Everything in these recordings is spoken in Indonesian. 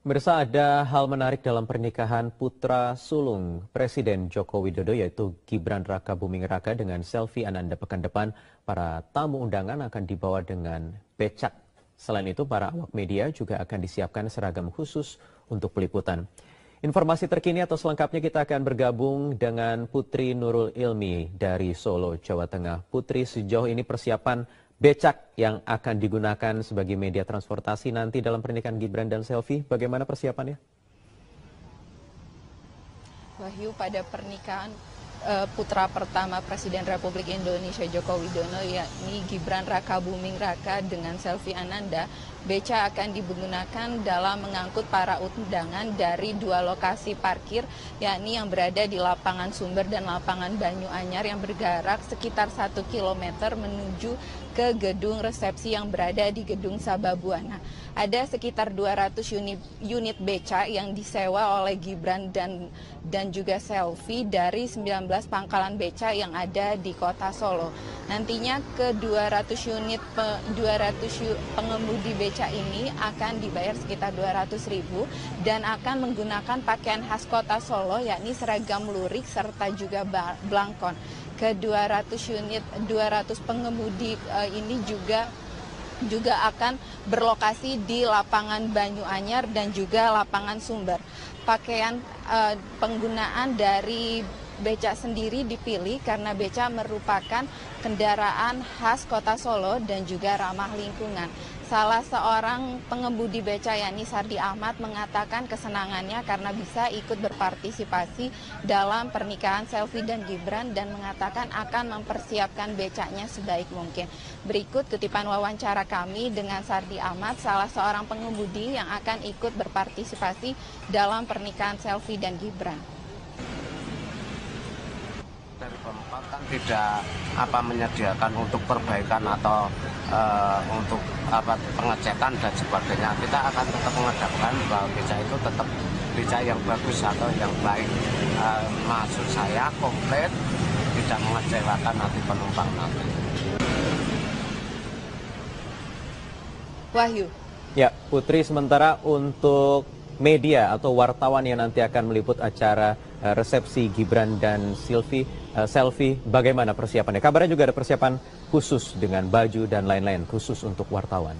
Pemirsa, ada hal menarik dalam pernikahan putra sulung Presiden Joko Widodo yaitu Gibran Rakabuming Raka dengan Selvi Ananda. Pekan depan para tamu undangan akan dibawa dengan becak. Selain itu, para awak media juga akan disiapkan seragam khusus untuk peliputan. Informasi terkini atau selengkapnya kita akan bergabung dengan Putri Nurul Ilmi dari Solo, Jawa Tengah. Putri, sejauh ini persiapan becak yang akan digunakan sebagai media transportasi nanti dalam pernikahan Gibran dan Selvi, bagaimana persiapannya? Wahyu, pada pernikahan putra pertama Presiden Republik Indonesia Joko Widodo yakni Gibran Rakabuming Raka dengan Selvi Ananda, beca akan digunakan dalam mengangkut para undangan dari dua lokasi parkir, yakni yang berada di Lapangan Sumber dan Lapangan Banyu Anyar yang berjarak sekitar 1 km menuju ke gedung resepsi yang berada di Gedung Sababwana. Ada sekitar 200 unit beca yang disewa oleh Gibran dan juga Selvi dari 19 pangkalan beca yang ada di kota Solo. Nantinya ke 200 pengemudi beca ini akan dibayar sekitar 200.000 dan akan menggunakan pakaian khas kota Solo yakni seragam lurik serta juga blangkon. Ke 200 pengemudi ini juga akan berlokasi di Lapangan Banyu Anyar dan juga Lapangan Sumber. Pakaian penggunaan dari beca sendiri dipilih karena beca merupakan kendaraan khas kota Solo dan juga ramah lingkungan. Salah seorang pengemudi beca yakni Sardi Ahmad mengatakan kesenangannya karena bisa ikut berpartisipasi dalam pernikahan Selvi dan Gibran dan mengatakan akan mempersiapkan becanya sebaik mungkin. Berikut kutipan wawancara kami dengan Sardi Ahmad, salah seorang pengemudi yang akan ikut berpartisipasi dalam pernikahan Selvi dan Gibran. Dari Pemkot kan tidak menyediakan untuk perbaikan atau untuk pengecekan dan sebagainya. Kita akan tetap mengadakan bahwa beca itu tetap beca yang bagus atau yang baik. Maksud saya komplit, tidak mengecewakan nanti penumpang nanti. Wahyu. Ya, Putri, sementara untuk media atau wartawan yang nanti akan meliput acara resepsi Gibran dan Selvi, bagaimana persiapannya? Kabarnya juga ada persiapan khusus dengan baju dan lain-lain khusus untuk wartawan.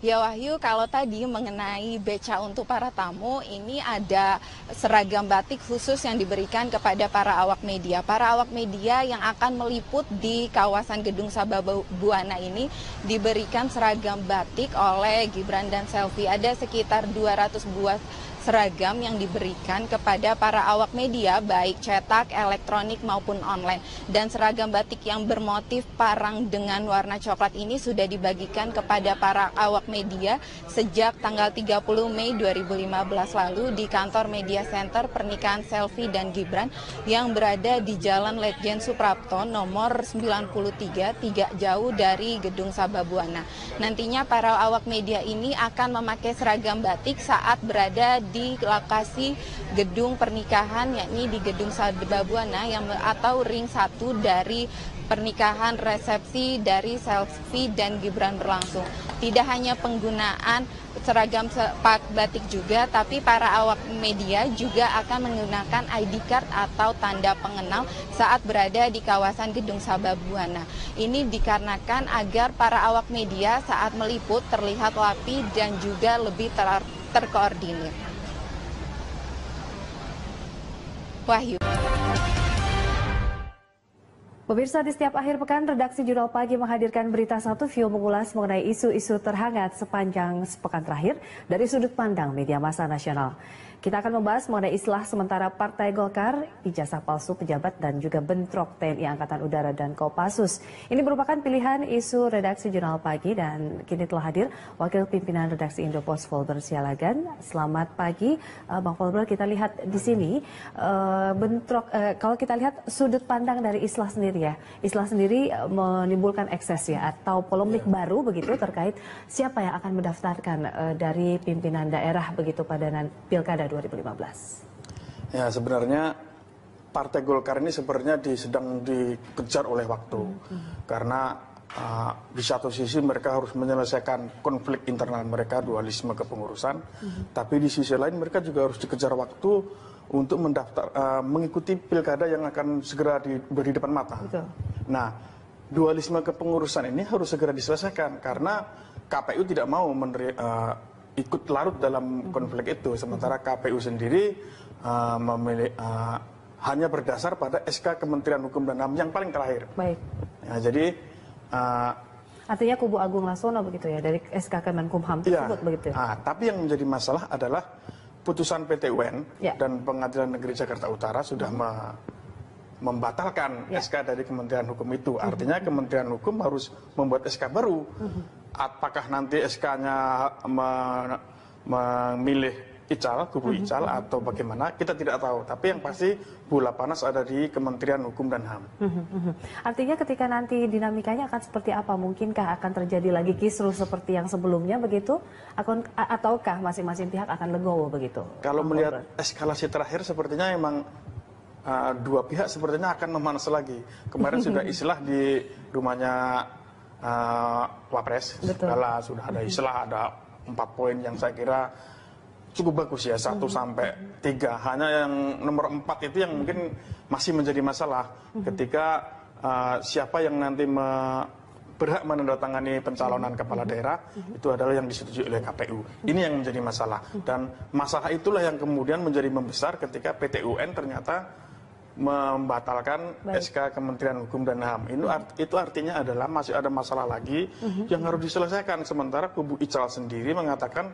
Ya Wahyu, kalau tadi mengenai beca untuk para tamu, ini ada seragam batik khusus yang diberikan kepada para awak media. Para awak media yang akan meliput di kawasan Gedung Sababwana ini diberikan seragam batik oleh Gibran dan Selvi. Ada sekitar 200 buah seragam yang diberikan kepada para awak media baik cetak, elektronik maupun online. Dan seragam batik yang bermotif parang dengan warna coklat ini sudah dibagikan kepada para awak media sejak tanggal 30 Mei 2015 lalu di kantor Media Center pernikahan Selvi dan Gibran yang berada di Jalan Letjen Suprapto nomor 93 tidak jauh dari Gedung Sababwana. Nantinya para awak media ini akan memakai seragam batik saat berada di lokasi gedung pernikahan yakni di Gedung Sababwana atau ring 1 dari pernikahan resepsi dari Selvi dan Gibran berlangsung. Tidak hanya penggunaan seragam batik juga, tapi para awak media juga akan menggunakan ID card atau tanda pengenal saat berada di kawasan Gedung Sababwana. Ini dikarenakan agar para awak media saat meliput terlihat rapi dan juga lebih terkoordinir. Wahyu. Pemirsa, di setiap akhir pekan, redaksi Jurnal Pagi menghadirkan berita satu view mengulas mengenai isu-isu terhangat sepanjang sepekan terakhir dari sudut pandang media massa nasional. Kita akan membahas mengenai istilah sementara Partai Golkar, ijazah palsu pejabat dan juga bentrok TNI Angkatan Udara dan Kopassus. Ini merupakan pilihan isu redaksi Jurnal Pagi dan kini telah hadir Wakil Pimpinan Redaksi Indopos Volber Sialagan. Selamat pagi, Bang Volber. Kita lihat di sini kalau kita lihat sudut pandang dari istilah sendiri ya. Istilah sendiri menimbulkan ekses ya atau polemik baru begitu terkait siapa yang akan mendaftarkan dari pimpinan daerah begitu pada Pilkada 2015. Ya, sebenarnya Partai Golkar ini sebenarnya sedang dikejar oleh waktu. Karena Di satu sisi mereka harus menyelesaikan konflik internal mereka, dualisme kepengurusan, tapi di sisi lain mereka juga harus dikejar waktu untuk mengikuti pilkada yang akan segera beri depan mata. Betul. Nah, dualisme kepengurusan ini harus segera diselesaikan karena KPU tidak mau ikut larut dalam konflik itu, sementara KPU sendiri hanya berdasar pada SK Kementerian Hukum dan HAM yang paling terakhir. Baik. Ya, jadi artinya kubu Agung Laksono begitu ya, dari SK Kemenkumham tersebut begitu. Tapi yang menjadi masalah adalah putusan PT UN dan Pengadilan Negeri Jakarta Utara sudah membatalkan SK dari Kementerian Hukum itu. Artinya Kementerian Hukum harus membuat SK baru. Apakah nanti SK-nya memilih kubu Ical atau bagaimana, kita tidak tahu. Tapi yang pasti bola panas ada di Kementerian Hukum dan HAM. Artinya ketika nanti dinamikanya akan seperti apa? Mungkinkah akan terjadi lagi kisruh seperti yang sebelumnya begitu? Ataukah masing-masing pihak akan legowo begitu? Kalau melihat eskalasi terakhir sepertinya emang dua pihak sepertinya akan memanas lagi. Kemarin sudah istilah di rumahnya Wapres. Segala sudah ada istilah, ada 4 poin yang saya kira cukup bagus ya, 1 sampai 3. Hanya yang nomor 4 itu yang mungkin masih menjadi masalah ketika siapa yang nanti berhak menandatangani pencalonan kepala daerah itu adalah yang disetujui oleh KPU. Ini yang menjadi masalah, dan masalah itulah yang kemudian menjadi membesar ketika PT UN ternyata membatalkan SK Kementerian Hukum dan HAM. Itu artinya adalah masih ada masalah lagi yang harus diselesaikan. Sementara kubu Ical sendiri mengatakan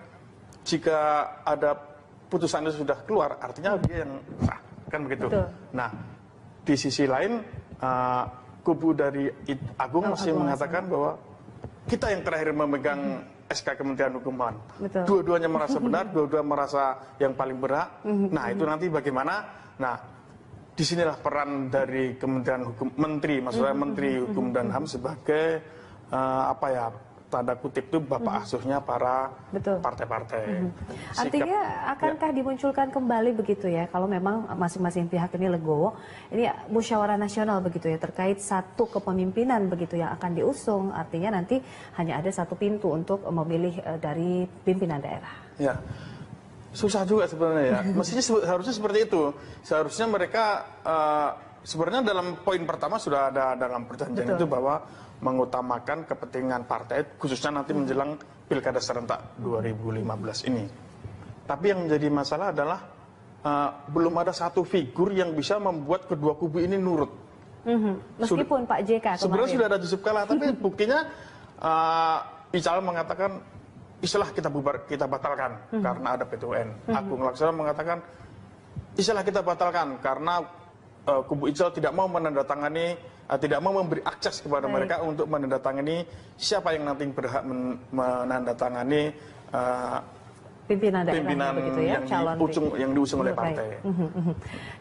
jika ada putusan itu sudah keluar, artinya dia yang sah, kan begitu. Betul. Nah, di sisi lain kubu dari Agung masih mengatakan bahwa kita yang terakhir memegang SK Kementerian Hukum dan HAM. Dua-duanya merasa benar, dua-dua merasa yang paling berhak. Nah, itu nanti bagaimana? Nah, disinilah peran dari Kementerian Hukum, maksudnya Menteri Hukum dan HAM sebagai tanda kutip itu bapak asuhnya para partai-partai. Artinya akankah dimunculkan kembali begitu ya, kalau memang masing-masing pihak ini legowo, ini musyawarah nasional begitu ya, terkait satu kepemimpinan begitu yang akan diusung, artinya nanti hanya ada satu pintu untuk memilih dari pimpinan daerah. Ya, susah juga sebenarnya ya. Mestinya harusnya seperti itu. Seharusnya mereka sebenarnya dalam poin pertama sudah ada dalam perjanjian itu bahwa mengutamakan kepentingan partai, khususnya nanti menjelang Pilkada serentak 2015 ini. Tapi yang menjadi masalah adalah belum ada satu figur yang bisa membuat kedua kubu ini nurut. Meskipun Pak JK kemarin. Sebenarnya sudah ada Yusuf Kala, tapi buktinya Ical mengatakan istilah kita batalkan karena ada PT UN. Agung Laksono mengatakan istilah kita batalkan karena kubu Ical tidak mau menandatangani, tidak mau memberi akses kepada mereka untuk menandatangani siapa yang nanti berhak menandatangani pimpinan daerah begitu ya, yang diusung oleh partai.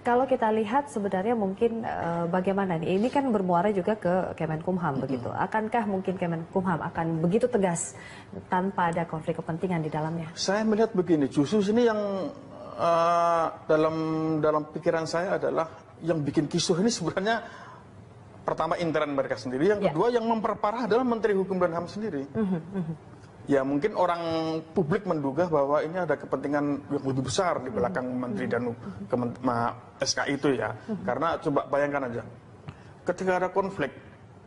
Kalau kita lihat sebenarnya mungkin bagaimana nih, ini kan bermuara juga ke Kemenkumham begitu. Akankah mungkin Kemenkumham akan begitu tegas tanpa ada konflik kepentingan di dalamnya? Saya melihat begini, justru ini yang dalam pikiran saya adalah yang bikin kisruh ini sebenarnya pertama intern mereka sendiri, yang kedua yang memperparah adalah Menteri Hukum dan HAM sendiri. Ya mungkin orang publik menduga bahwa ini ada kepentingan yang lebih besar di belakang Menteri dan SK itu ya. Karena coba bayangkan aja, ketika ada konflik,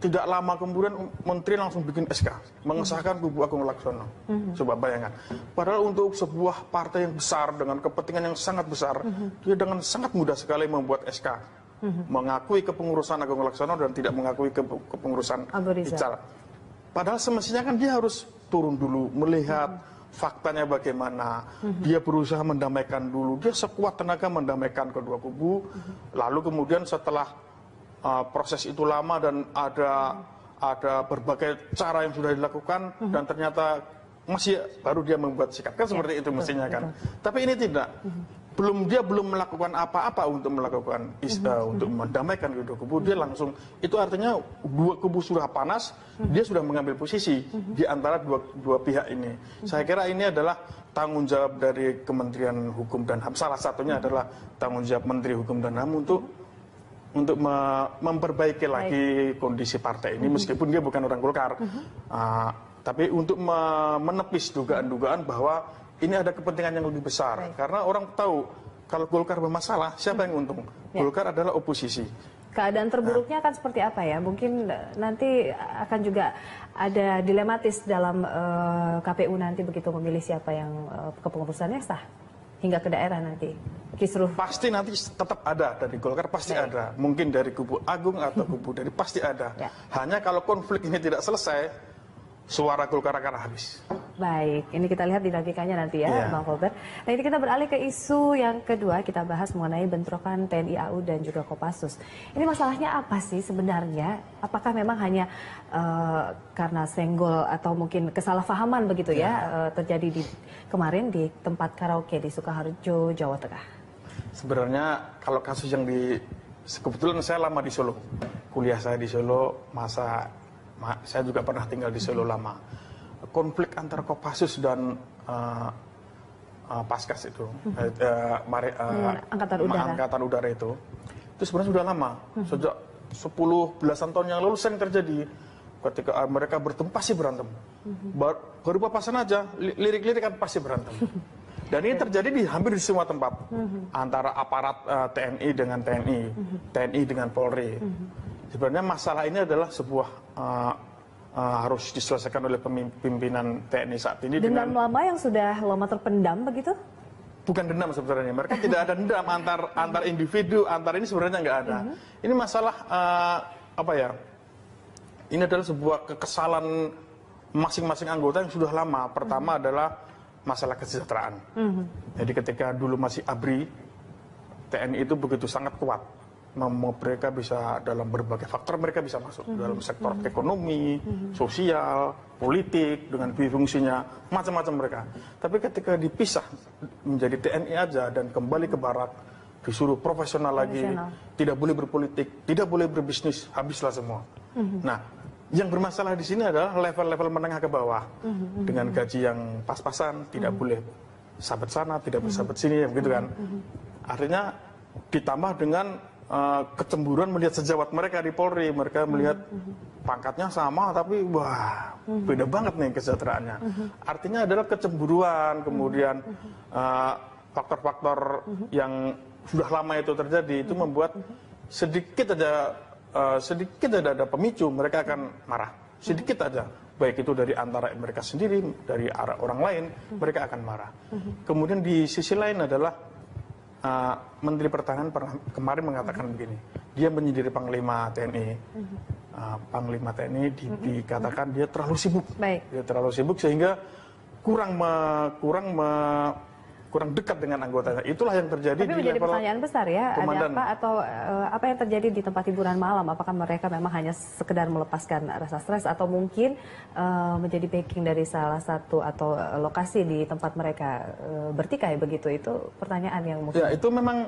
tidak lama kemudian Menteri langsung bikin SK, mengesahkan kubu Agung Laksono. Coba bayangkan. Padahal untuk sebuah partai yang besar dengan kepentingan yang sangat besar, dia dengan sangat mudah sekali membuat SK. Mengakui kepengurusan Agung Laksono dan tidak mengakui kepengurusan Ical. Padahal semestinya kan dia harus turun dulu, melihat faktanya bagaimana. Dia berusaha mendamaikan dulu, dia sekuat tenaga mendamaikan kedua kubu. Lalu kemudian setelah proses itu lama dan ada berbagai cara yang sudah dilakukan dan ternyata masih baru dia membuat sikap, kan seperti itu mestinya kan. Tapi ini tidak. Dia belum melakukan apa-apa untuk melakukan untuk mendamaikan kedua kubu, dia langsung, itu artinya dua kubu sudah panas, dia sudah mengambil posisi di antara dua pihak ini. Saya kira ini adalah tanggung jawab dari Kementerian Hukum dan HAM. Salah satunya adalah tanggung jawab Menteri Hukum dan HAM untuk memperbaiki lagi kondisi partai ini, meskipun dia bukan orang Golkar. Tapi untuk menepis dugaan-dugaan bahwa ini ada kepentingan yang lebih besar. Karena orang tahu kalau Golkar bermasalah, siapa yang untung? Golkar adalah oposisi. Keadaan terburuknya akan seperti apa ya? Mungkin nanti akan juga ada dilematis dalam KPU nanti begitu memilih siapa yang kepengurusannya sah hingga ke daerah nanti. Kisruh. Pasti nanti tetap ada dari Golkar, pasti ada. Mungkin dari kubu Agung atau kubu dari pasti ada. Hanya kalau konflik ini tidak selesai, suara Golkar akan habis. Baik, ini kita lihat dinamikanya nanti ya, Bang Colbert. Nah, ini kita beralih ke isu yang kedua, kita bahas mengenai bentrokan TNI AU dan juga Kopassus. Ini masalahnya apa sih sebenarnya? Apakah memang hanya karena senggol atau mungkin kesalahpahaman begitu ya, terjadi kemarin di tempat karaoke di Sukoharjo, Jawa Tengah? Sebenarnya kalau kasus yang kebetulan saya lama di Solo, kuliah saya di Solo, saya juga pernah tinggal di Solo lama. Konflik antara Kopassus dan Paskas itu, Angkatan Udara itu sebenarnya sudah lama. Sejak 10 belasan tahun yang lalu sering terjadi. Ketika mereka bertemu pasti berantem. Baru papasan aja, lirik-lirik kan pasti berantem. Dan ini terjadi hampir di semua tempat. Antara aparat TNI dengan TNI dengan Polri. Sebenarnya masalah ini adalah sebuah harus diselesaikan oleh pimpinan TNI saat ini. Dendam lama yang sudah lama terpendam begitu? Bukan dendam sebenarnya. Mereka tidak ada dendam antar individu, antar ini sebenarnya nggak ada. Ini masalah apa ya? Ini adalah sebuah kekesalan masing-masing anggota yang sudah lama. Pertama adalah masalah kesejahteraan. Jadi ketika dulu masih ABRI, TNI itu begitu sangat kuat. Mereka bisa dalam berbagai faktor mereka bisa masuk dalam sektor ekonomi, sosial, politik dengan fungsinya macam-macam mereka. Tapi ketika dipisah menjadi TNI aja dan kembali ke barak, disuruh profesional lagi, tidak boleh berpolitik, tidak boleh berbisnis, habislah semua. Nah, yang bermasalah di sini adalah level-level menengah ke bawah dengan gaji yang pas-pasan, tidak boleh sahabat sana, tidak bersahabat sini, begitu kan? Artinya ditambah dengan kecemburuan melihat sejawat mereka di Polri, mereka melihat pangkatnya sama tapi wah beda banget nih kesejahteraannya. Artinya adalah kecemburuan, kemudian faktor-faktor yang sudah lama itu terjadi itu membuat sedikit aja ada pemicu mereka akan marah, sedikit aja. Baik itu dari antara mereka sendiri, dari arah orang lain, mereka akan marah. Kemudian di sisi lain adalah Menteri Pertahanan kemarin mengatakan begini, dia menyendiri Panglima TNI. Panglima TNI dikatakan dia terlalu sibuk. Dia terlalu sibuk sehingga kurang dekat dengan anggotanya. Itulah yang terjadi. Tapi menjadi pertanyaan besar ya, ada apa atau apa yang terjadi di tempat hiburan malam? Apakah mereka memang hanya sekedar melepaskan rasa stres atau mungkin menjadi backing dari salah satu atau lokasi di tempat mereka bertikai begitu? Itu pertanyaan yang mungkin. Ya, itu memang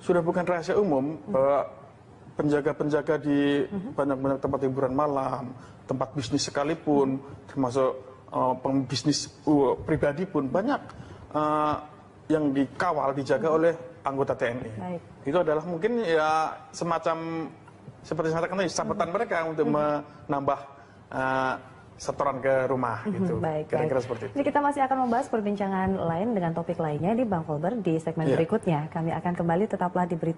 sudah bukan rahasia umum bahwa penjaga-penjaga di banyak-banyak tempat hiburan malam, tempat bisnis sekalipun, termasuk pembisnis pribadi pun banyak yang dikawal, dijaga oleh anggota TNI. Itu adalah mungkin ya semacam seperti saya katakan tadi, sabetan mereka untuk menambah setoran ke rumah gitu. Kira-kira seperti itu. Jadi kita masih akan membahas perbincangan lain dengan topik lainnya di Bang Colbert di segmen berikutnya. Kami akan kembali, tetaplah di Berita